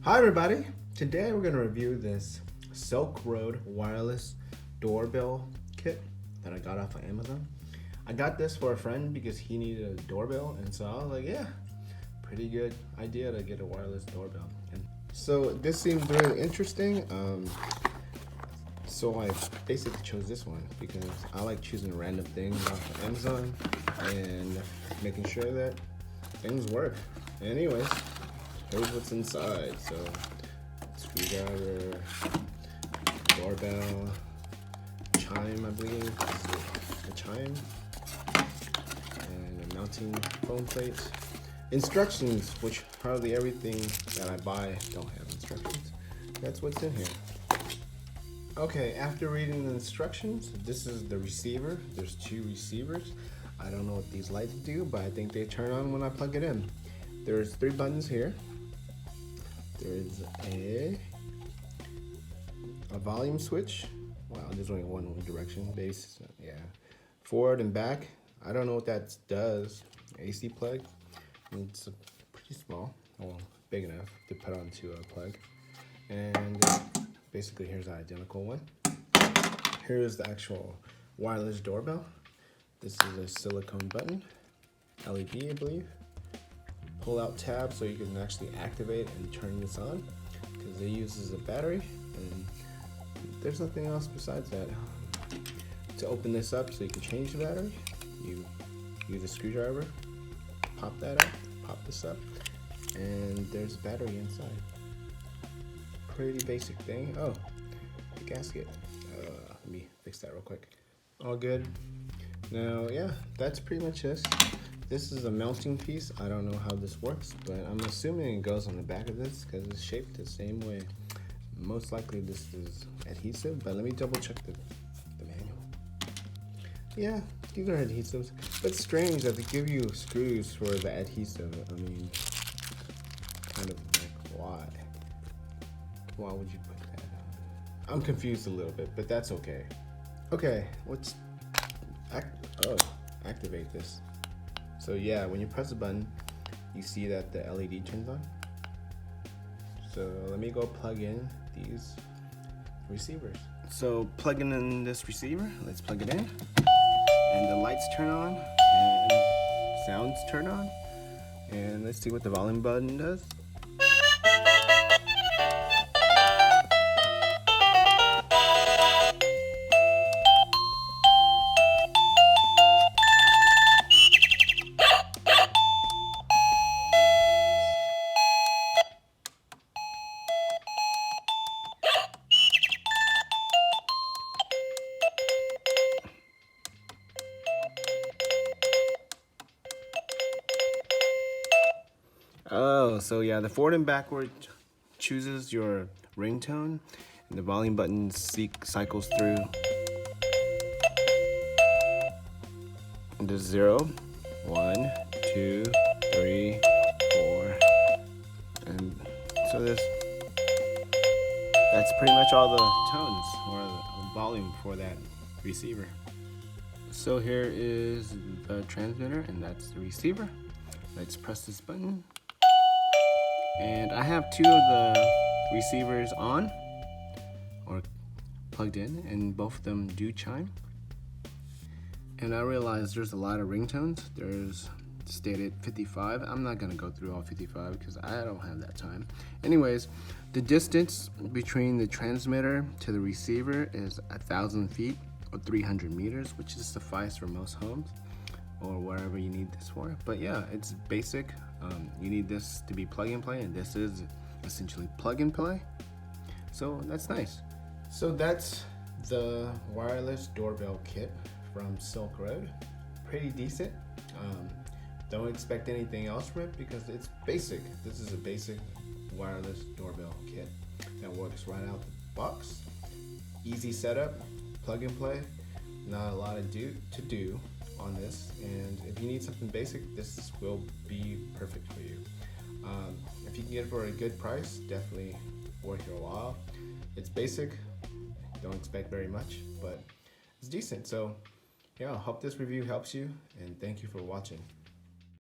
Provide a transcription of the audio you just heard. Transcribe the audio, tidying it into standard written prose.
Hi everybody! Today we're going to review this SilkRd wireless doorbell kit that I got off of Amazon. I got this for a friend because he needed a doorbell, and so I was like, yeah, pretty good idea to get a wireless doorbell. And so this seemed really interesting. So I basically chose this one because I like choosing random things off of Amazon and making sure that things work. Anyways, here's what's inside. So, screwdriver, doorbell, chime, I believe. This is a chime, and a mounting phone plate. Instructions, which hardly everything that I buy don't have instructions. That's what's in here. Okay, after reading the instructions, this is the receiver. There's two receivers. I don't know what these lights do, but I think they turn on when I plug it in. There's 3 buttons here. There's a volume switch. Wow, there's only one direction. Bass, yeah. Forward and back. I don't know what that does. AC plug. It's pretty small. Well, big enough to put onto a plug. And basically, here's the identical one. Here's the actual wireless doorbell. This is a silicone button. LED, I believe. Pull out tab so you can actually activate and turn this on because it uses a battery, and there's nothing else besides that. To open this up so you can change the battery, you use a screwdriver, pop that up, pop this up, and there's a battery inside. Pretty basic thing. Oh, the gasket. Let me fix that real quick. All good. Now, yeah, that's pretty much this. This is a mounting piece. I don't know how this works, but I'm assuming it goes on the back of this because it's shaped the same way. Most likely this is adhesive, but let me double check the manual. Yeah, these are adhesives. But it's strange that they give you screws for the adhesive. I mean, kind of like, why? Why would you put that on? I'm confused a little bit, but that's okay. Okay, let's activate this. So yeah, when you press the button, you see that the LED turns on. So let me go plug in these receivers. So plugging in this receiver, let's plug it in. And the lights turn on, and sounds turn on. And let's see what the volume button does. Oh, so yeah, the forward and backward chooses your ringtone, and the volume button cycles through the 0, 1, 2, 3, 4, and so that's pretty much all the tones or the volume for that receiver. So here is the transmitter, and that's the receiver. Let's press this button. And I have 2 of the receivers on or plugged in, and both of them do chime. And I realize there's a lot of ringtones. There's stated 55. I'm not gonna go through all 55 because I don't have that time. Anyways, the distance between the transmitter to the receiver is 1,000 feet or 300 meters, which is suffice for most homes or wherever you need this for. But yeah, it's basic. You need this to be plug and play, and this is essentially plug and play. So that's nice. So that's the wireless doorbell kit from SilkRd. Pretty decent. Don't expect anything else from it because it's basic. This is a basic wireless doorbell kit that works right out the box. Easy setup, plug and play. Not a lot to do on this, and if you need something basic, this will be perfect for you. If you can get it for a good price, definitely worth your while. It's basic, don't expect very much, but it's decent. So yeah, I hope this review helps you, and thank you for watching.